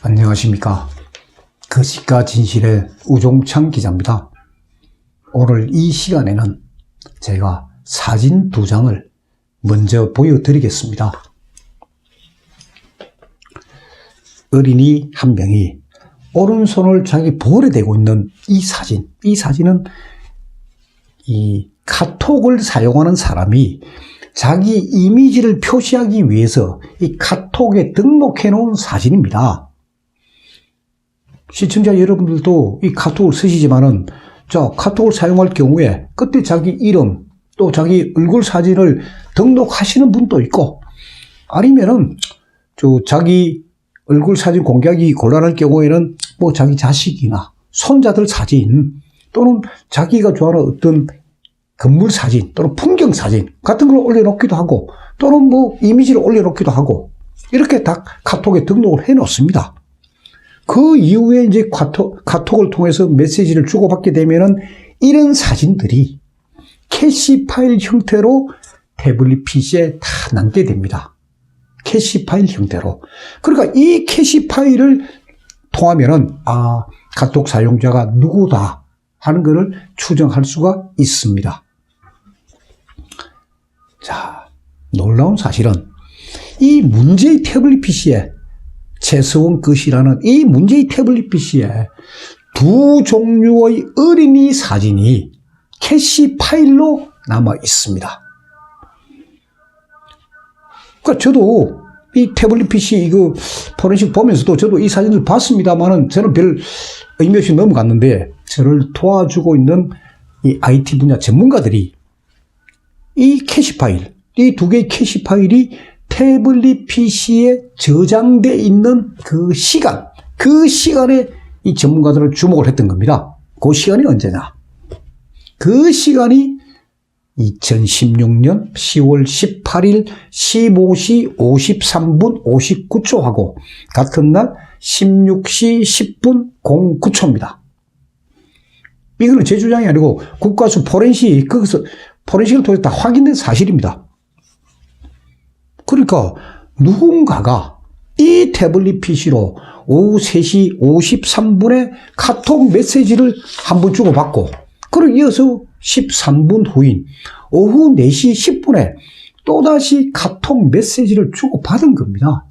안녕하십니까. 거짓과 진실의 우종창 기자입니다. 오늘 이 시간에는 제가 사진 2장을 먼저 보여드리겠습니다. 어린이 한 명이 오른손을 자기 볼에 대고 있는 이 사진은 이 카톡을 사용하는 사람이 자기 이미지를 표시하기 위해서 이 카톡에 등록해 놓은 사진입니다. 시청자 여러분들도 이 카톡을 쓰시지만은 카톡을 사용할 경우에 그때 자기 이름 또 자기 얼굴 사진을 등록하시는 분도 있고, 아니면은 자기 얼굴 사진 공개하기 곤란할 경우에는 뭐 자기 자식이나 손자들 사진 또는 자기가 좋아하는 어떤 건물 사진 또는 풍경 사진 같은 걸 올려놓기도 하고, 또는 뭐 이미지를 올려놓기도 하고, 이렇게 다 카톡에 등록을 해 놓습니다. 그 이후에 이제 카톡을 통해서 메시지를 주고받게 되면은 이런 사진들이 캐시 파일 형태로 태블릿 PC에 다 남게 됩니다. 캐시 파일 형태로. 그러니까 이 캐시 파일을 통하면은 카톡 사용자가 누구다 하는 것을 추정할 수가 있습니다. 자, 놀라운 사실은 이 문제의 태블릿 PC에, 최서원 것이라는 이 문제의 태블릿 PC에 두 종류의 어린이 사진이 캐시 파일로 남아 있습니다. 그러니까 저도 이 태블릿 PC 이거 포렌식 보면서도 저도 이 사진을 봤습니다만은 저는 별 의미 없이 넘어갔는데, 저를 도와주고 있는 이 IT 분야 전문가들이 이 캐시 파일, 이 두 개의 캐시 파일이 태블릿 PC에 저장되어 있는 그 시간에 이 전문가들은 주목을 했던 겁니다. 그 시간이 언제냐? 그 시간이 2016년 10월 18일 15시 53분 59초하고 같은 날 16시 10분 09초입니다. 이거는 제 주장이 아니고 국가수 포렌식, 거기서 포렌식을 통해서 다 확인된 사실입니다. 그러니까 누군가가 이 태블릿 PC로 오후 3시 53분에 카톡 메시지를 한번 주고받고, 그리고 이어서 13분 후인 오후 4시 10분에 또다시 카톡 메시지를 주고받은 겁니다.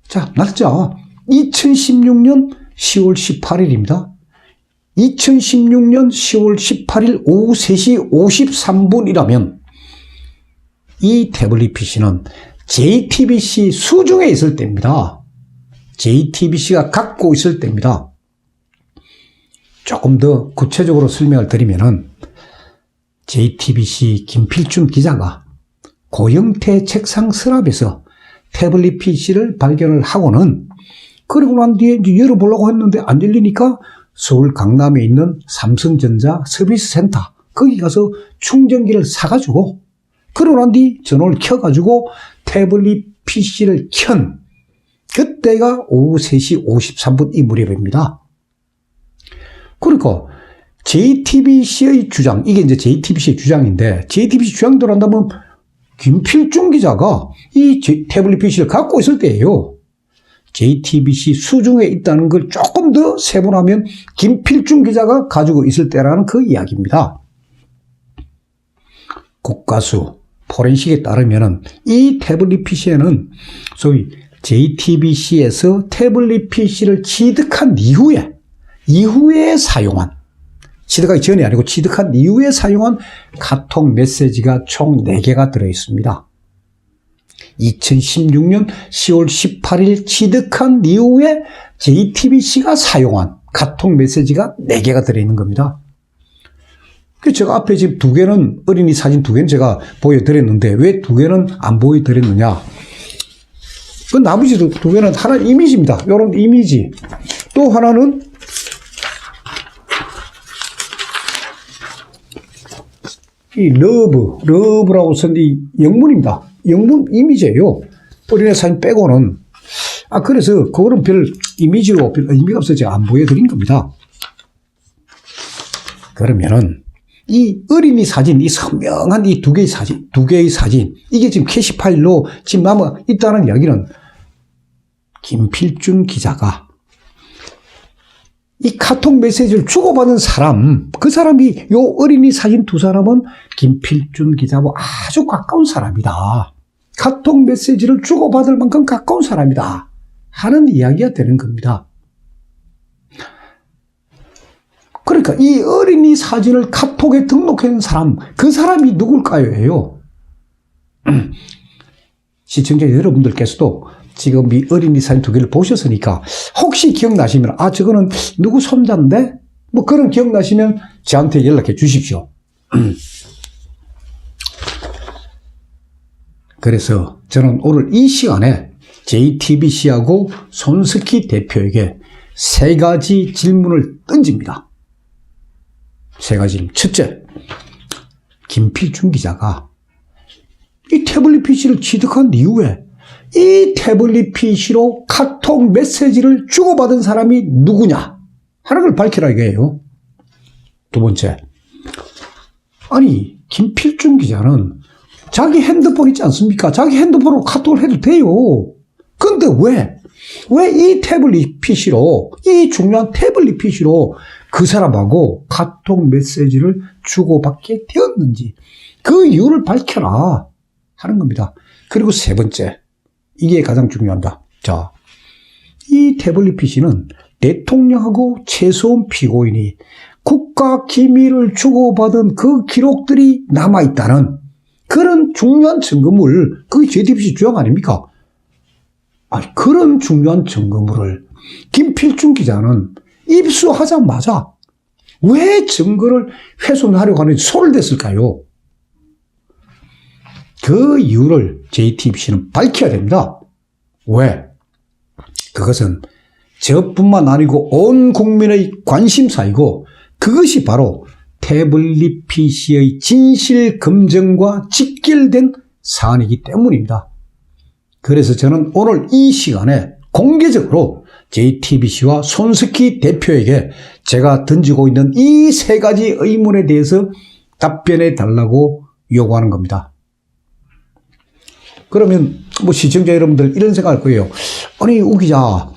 자, 날짜 2016년 10월 18일입니다. 2016년 10월 18일 오후 3시 53분이라면 이 태블릿 PC는 JTBC 수중에 있을 때입니다. JTBC가 갖고 있을 때입니다. 조금 더 구체적으로 설명을 드리면은, JTBC 김필중 기자가 고영태 책상 서랍에서 태블릿 PC를 발견을 하고는, 그리고 난 뒤에 이제 열어보려고 했는데 안 열리니까 서울 강남에 있는 삼성전자 서비스 센터 거기 가서 충전기를 사가지고, 그러고 난 뒤 전원을 켜가지고 태블릿 PC를 켠 그때가 오후 3시 53분 이 무렵입니다. 그러니까 JTBC의 주장, 이게 이제 JTBC의 주장인데, JTBC 주장대로 한다면 김필중 기자가 이 태블릿 PC를 갖고 있을 때예요. JTBC 수중에 있다는 걸 조금 더 세분하면 김필중 기자가 가지고 있을 때라는 그 이야기입니다. 국가수 포렌식에 따르면은 이 태블릿 PC에는 소위 JTBC에서 태블릿 PC를 취득한 이후에 사용한, 취득하기 전이 아니고 취득한 이후에 사용한 카톡 메시지가 총 4개가 들어있습니다. 2016년 10월 18일 취득한 이후에 JTBC가 사용한 카톡 메시지가 4개가 들어있는 겁니다. 제가 앞에 지금 2개는, 어린이 사진 2개는 제가 보여드렸는데 왜 2개는 안 보여드렸느냐? 그 나머지 2개는 하나 이미지입니다. 이런 이미지. 또 하나는 이 러브라고 쓴 이 영문입니다. 영문 이미지예요. 어린이 사진 빼고는. 그래서 그거는 별 이미지로 별 의미가 없어서 제가 안 보여드린 겁니다. 그러면은 이 어린이 사진, 이 선명한 이 2개의 사진, 이게 지금 캐시 파일로 지금 남아 있다는 이야기는 김필준 기자가 이 카톡 메시지를 주고받은 사람, 그 사람이 요 어린이 사진 두 사람은 김필준 기자와 아주 가까운 사람이다. 카톡 메시지를 주고받을 만큼 가까운 사람이다. 하는 이야기가 되는 겁니다. 그러니까 이 어린이 사진을 카톡에 등록한 사람, 그 사람이 누굴까요? 시청자 여러분들께서도 지금 이 어린이 사진 두 개를 보셨으니까 혹시 기억나시면 저거는 누구 손자인데? 뭐 그런 기억나시면 저한테 연락해 주십시오. 그래서 저는 오늘 이 시간에 JTBC하고 손석희 대표에게 세 가지 질문을 던집니다. 세 가지 질문. 첫째, 김필준 기자가 이 태블릿 PC를 취득한 이후에 이 태블릿 PC로 카톡 메시지를 주고받은 사람이 누구냐 하는 걸 밝히라 이거예요. 두 번째, 아니 김필준 기자는 자기 핸드폰 있지 않습니까? 자기 핸드폰으로 카톡을 해도 돼요. 그런데 왜 이 태블릿 PC로, 이 중요한 태블릿 PC로 그 사람하고 카톡 메시지를 주고받게 되었는지 그 이유를 밝혀라 하는 겁니다. 그리고 세 번째, 이게 가장 중요합니다. 자, 이 태블릿 PC는 대통령하고 최소한 피고인이 국가 기밀을 주고받은 그 기록들이 남아있다는 그런 중요한 증거물, 그게 JTBC 주장 아닙니까? 그런 중요한 증거물을 김필준 기자는 입수하자마자 왜 증거를 훼손하려고 하는지 손을 댔을까요? 그 이유를 JTBC는 밝혀야 됩니다. 왜? 그것은 저뿐만 아니고 온 국민의 관심사이고 그것이 바로 태블릿 PC의 진실 검증과 직결된 사안이기 때문입니다. 그래서 저는 오늘 이 시간에 공개적으로 JTBC와 손석희 대표에게 제가 던지고 있는 이 세 가지 의문에 대해서 답변해 달라고 요구하는 겁니다. 그러면 뭐 시청자 여러분들 이런 생각할 거예요. 아니 우 기자,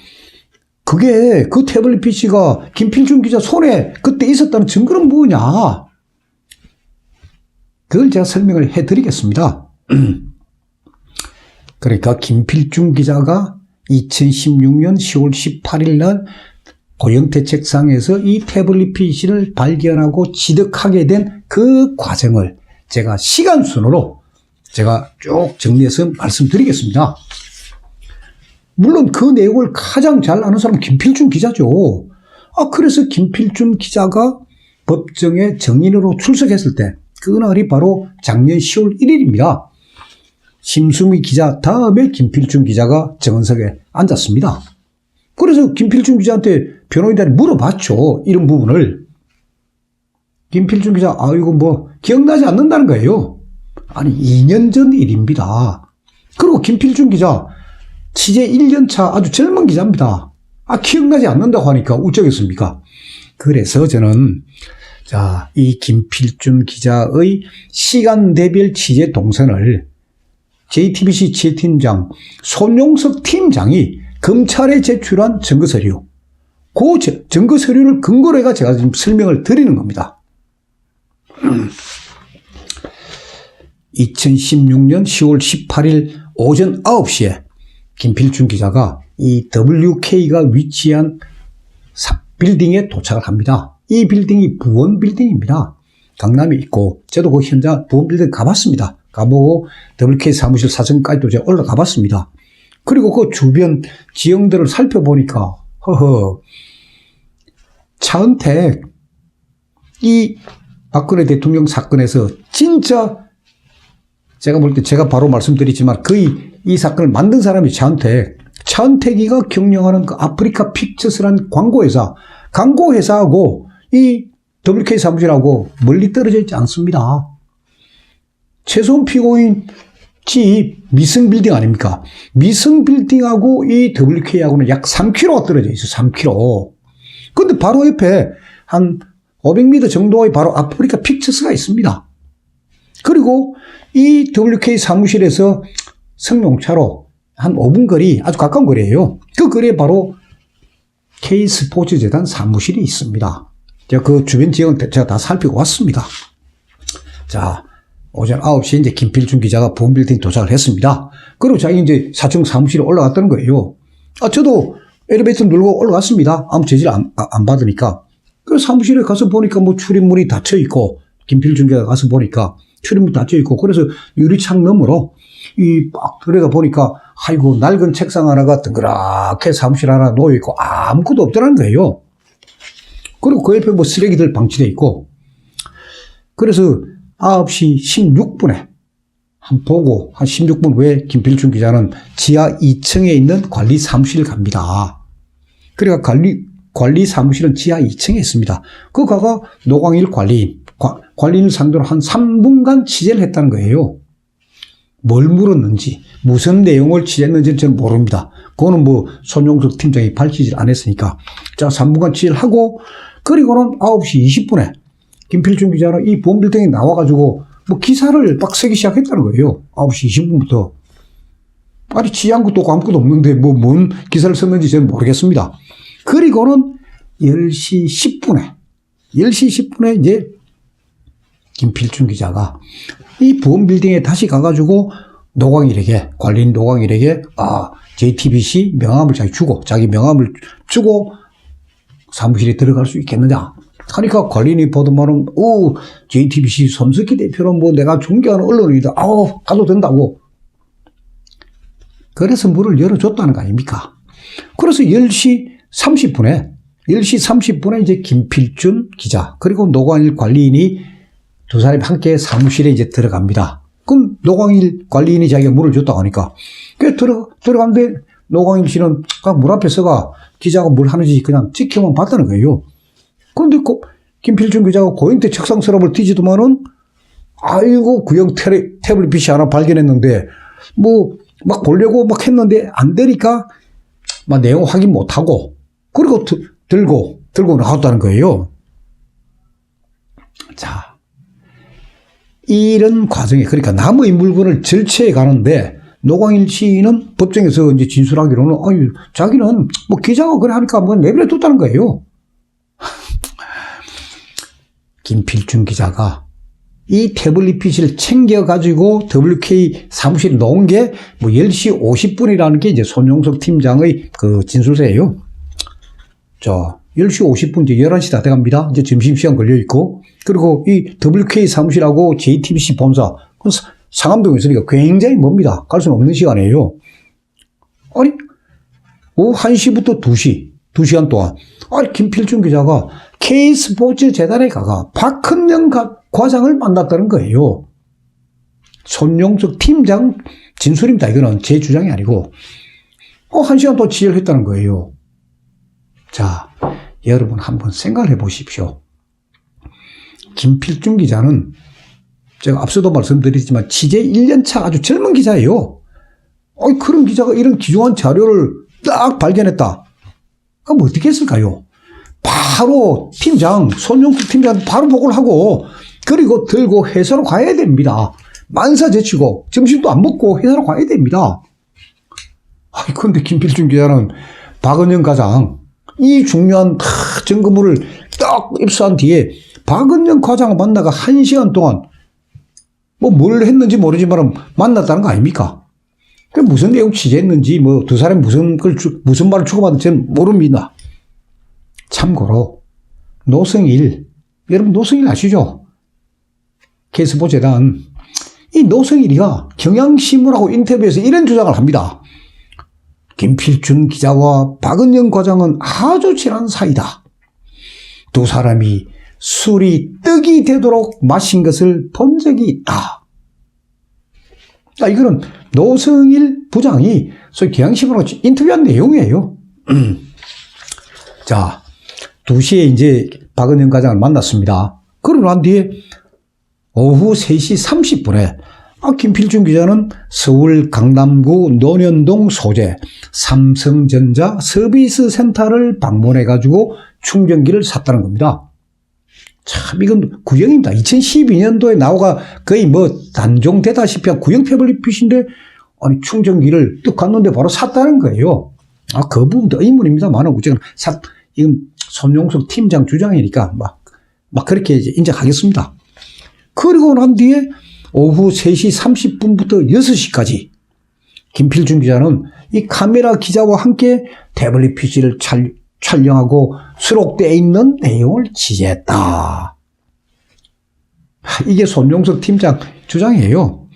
그게 그 태블릿 PC가 김필준 기자 손에 그때 있었다는 증거는 뭐냐? 그걸 제가 설명을 해드리겠습니다. 그러니까 김필준 기자가 2016년 10월 18일 날 고영태 책상에서 이 태블릿 PC를 발견하고 취득하게 된 그 과정을 제가 시간순으로 제가 쭉 정리해서 말씀드리겠습니다. 물론 그 내용을 가장 잘 아는 사람은 김필준 기자죠. 그래서 김필준 기자가 법정에 증인으로 출석했을 때 그날이 바로 작년 10월 1일입니다. 심수미 기자 다음에 김필준 기자가 정원석에 앉았습니다. 그래서 김필준 기자한테 변호인단이 물어봤죠. 이런 부분을. 김필준 기자, 이거 뭐 기억나지 않는다는 거예요. 아니 2년 전 일입니다. 그리고 김필준 기자 취재 1년 차 아주 젊은 기자입니다. 기억나지 않는다고 하니까 어쩌겠습니까? 그래서 저는 이 김필준 기자의 시간대별 취재 동선을 JTBC 취재팀장 손용석 팀장이 검찰에 제출한 증거서류, 그 증거서류를 근거로 해가 제가 지금 설명을 드리는 겁니다. 2016년 10월 18일 오전 9시에 김필준 기자가 이 WK가 위치한 빌딩에 도착을 합니다. 이 빌딩이 부원 빌딩입니다. 강남에 있고 저도 그 현장 부원 빌딩 가봤습니다. 가보고 WK 사무실 사정까지도 제가 올라가 봤습니다. 그리고 그 주변 지형들을 살펴보니까 차은택 이 박근혜 대통령 사건에서 진짜 제가 볼 때 제가 바로 말씀드리지만 거의 이 사건을 만든 사람이 차은택이가 경영하는 그 아프리카 픽처스라는 광고회사하고 이 WK 사무실하고 멀리 떨어져 있지 않습니다. 최소한 피고인 집 미승빌딩 아닙니까? 미승빌딩하고 이 WK하고는 약 3km가 떨어져 있어요. 3km. 근데 바로 옆에 한 500m 정도의 바로 아프리카 픽처스가 있습니다. 그리고 이 WK 사무실에서 승용차로 한 5분 거리, 아주 가까운 거리예요. 그 거리에 바로 K스포츠재단 사무실이 있습니다. 제가 그 주변 지역은 제가 다 살피고 왔습니다. 자, 오전 9시에 이제 김필중 기자가 보험빌딩 도착을 했습니다. 그리고 자기 이제 4층 사무실에 올라갔다는 거예요. 저도 엘리베이터 누르고 올라갔습니다. 아무 제지를 안 받으니까. 그 사무실에 가서 보니까 뭐 출입문이 닫혀 있고, 김필중 기자가 가서 보니까 출입문이 닫혀 있고, 그래서 유리창 너머로 막 들어가 보니까, 아이고, 낡은 책상 하나가 덩그랗게 사무실 하나 놓여있고, 아무것도 없더라는 거예요. 그리고 그 옆에 뭐 쓰레기들 방치되어 있고, 그래서 9시 16분에 한 보고 한 16분 후에 김필중 기자는 지하 2층에 있는 관리 사무실을 갑니다. 그러니까 관리 사무실은 지하 2층에 있습니다. 그 가가 노광일 관리인을 상대로 한 3분간 취재를 했다는 거예요. 뭘 물었는지, 무슨 내용을 취재했는지는 저는 모릅니다. 그거는 뭐 손용석 팀장이 밝히질 않았으니까. 자, 3분간 취재를 하고, 그리고는 9시 20분에 김필중 기자는 이 보험빌딩에 나와가지고 뭐 기사를 막 쓰기 시작했다는 거예요. 9시 20분부터. 아니, 취재한 것도 없고 아무것도 없는데 뭐 뭔 기사를 썼는지 저는 모르겠습니다. 그리고는 10시 10분에 이제 김필중 기자가 이 보험빌딩에 다시 가가지고 노광일에게, 관리인 노광일에게, JTBC 명함을 자기 명함을 주고 사무실에 들어갈 수 있겠느냐. 하니까 관리인이 보더만은, JTBC 손석희 대표는 뭐 내가 존경하는 언론이다. 가도 된다고. 그래서 문을 열어줬다는 거 아닙니까? 그래서 10시 30분에 이제 김필중 기자, 그리고 노광일 관리인이 두 사람이 함께 사무실에 이제 들어갑니다. 그럼 노광일 관리인이 자기가 문을 줬다고 하니까. 들어갔는데 노광일 씨는 문 앞에 서가 기자가 뭘 하는지 그냥 지켜만 봤다는 거예요. 그런데 김필중 기자가 고영태 책상 서랍을 뒤지더만은, 아이고, 구형 태블릿 PC 하나 발견했는데, 뭐, 막 보려고 막 했는데 안 되니까, 막 내용 확인 못 하고, 그리고 들고 나왔다는 거예요. 자. 이런 과정에, 그러니까 남의 물건을 절취해 가는데, 노광일 씨는 법정에서 이제 진술하기로는, 자기는 뭐 기자가 그래 하니까 뭐 내버려 뒀다는 거예요. 김필중 기자가 이 태블릿 PC를 챙겨가지고 WK 사무실에 놓은 게 뭐 10시 50분이라는 게 이제 손용석 팀장의 그 진술서예요. 자, 10시 50분 이제 11시 다 돼갑니다. 이제 점심시간 걸려있고. 그리고 이 WK 사무실하고 JTBC 본사, 상암동에 있으니까 굉장히 멉니다. 갈 수는 없는 시간이에요. 아니, 오후 1시부터 2시간 동안. 김필중 기자가 K스포츠재단에 가가 박헌영 과장을 만났다는 거예요. 손용석 팀장 진술입니다. 이거는 제 주장이 아니고. 1시간 더 취재를 했다는 거예요. 자, 여러분 한번 생각을 해 보십시오. 김필중 기자는 제가 앞서도 말씀드렸지만 취재 1년차 아주 젊은 기자예요. 그런 기자가 이런 귀중한 자료를 딱 발견했다. 그럼 어떻게 했을까요? 바로 손용석 팀장 바로 보고를 하고, 그리고 들고 회사로 가야 됩니다. 만사 제치고 점심도 안 먹고 회사로 가야 됩니다. 그런데 김필중 기자는 박은영 과장, 이 중요한 증거물을 딱 입수한 뒤에 박은영 과장을 만나가 1시간 동안 뭐 뭘 했는지 모르지만 만났다는 거 아닙니까? 그 무슨 내용 취재했는지, 뭐 두 사람이 무슨 말을 주고받은지 저는 모릅니다. 참고로 여러분 노승일 아시죠? K스포츠재단. 이 노승일이가 경향신문하고 인터뷰에서 이런 주장을 합니다. 김필중 기자와 박은영 과장은 아주 친한 사이다. 두 사람이 술이 떡이 되도록 마신 것을 본 적이 있다. 이거는 노승일 부장이 소위 경향신문하고 인터뷰한 내용이에요. 자, 2시에 이제 박은영 과장을 만났습니다. 그러고 난 뒤에 오후 3시 30분에 김필중 기자는 서울 강남구 논현동 소재 삼성전자 서비스 센터를 방문해가지고 충전기를 샀다는 겁니다. 참, 이건 구형입니다. 2012년도에 나오가 거의 뭐 단종되다시피 한 구형 태블릿 PC인데, 아니, 충전기를 뚝 갔는데 바로 샀다는 거예요. 그 부분도 의문입니다만, 어쨌든, 이건 손용석 팀장 주장이니까 막 그렇게 이제 인정하겠습니다. 그리고 난 뒤에 오후 3시 30분부터 6시까지 김필중 기자는 이 카메라 기자와 함께 태블릿 PC를 촬영하고 수록되어 있는 내용을 취재했다. 이게 손용석 팀장 주장이에요.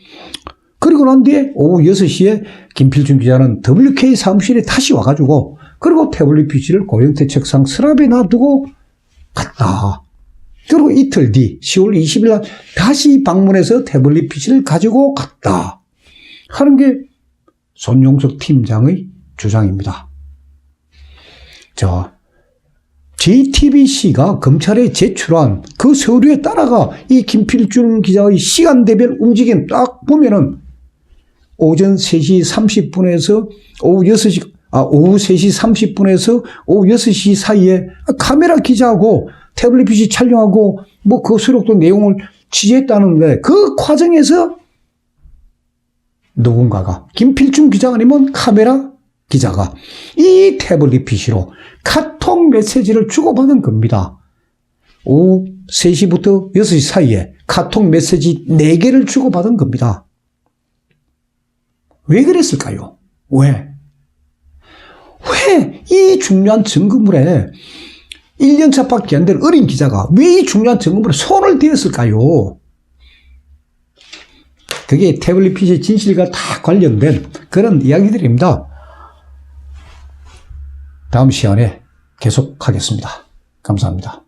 그리고 난 뒤에 오후 6시에 김필중 기자는 WK 사무실에 다시 와가지고 그리고 태블릿 PC를 고영태 책상 서랍에 놔두고 갔다. 그리고 이틀 뒤 10월 20일 날 다시 방문해서 태블릿 PC를 가지고 갔다. 하는 게 손용석 팀장의 주장입니다. JTBC가 검찰에 제출한 그 서류에 따라가 이 김필중 기자의 시간대별 움직임 딱 보면은 오전 3시 30분에서 오후 3시 30분에서 오후 6시 사이에 카메라 기자하고 태블릿 PC 촬영하고 그 수록된 내용을 취재했다는데 그 과정에서 누군가가 김필중 기자 아니면 카메라 기자가 이 태블릿 PC로 카톡 메시지를 주고받은 겁니다. 오후 3시부터 6시 사이에 카톡 메시지 4개를 주고받은 겁니다. 왜 그랬을까요? 왜 이 중요한 증거물에 1년차밖에 안 된 어린 기자가 왜 이 중요한 증거물에 손을 대었을까요? 그게 태블릿 PC 진실과 다 관련된 그런 이야기들입니다. 다음 시간에 계속하겠습니다. 감사합니다.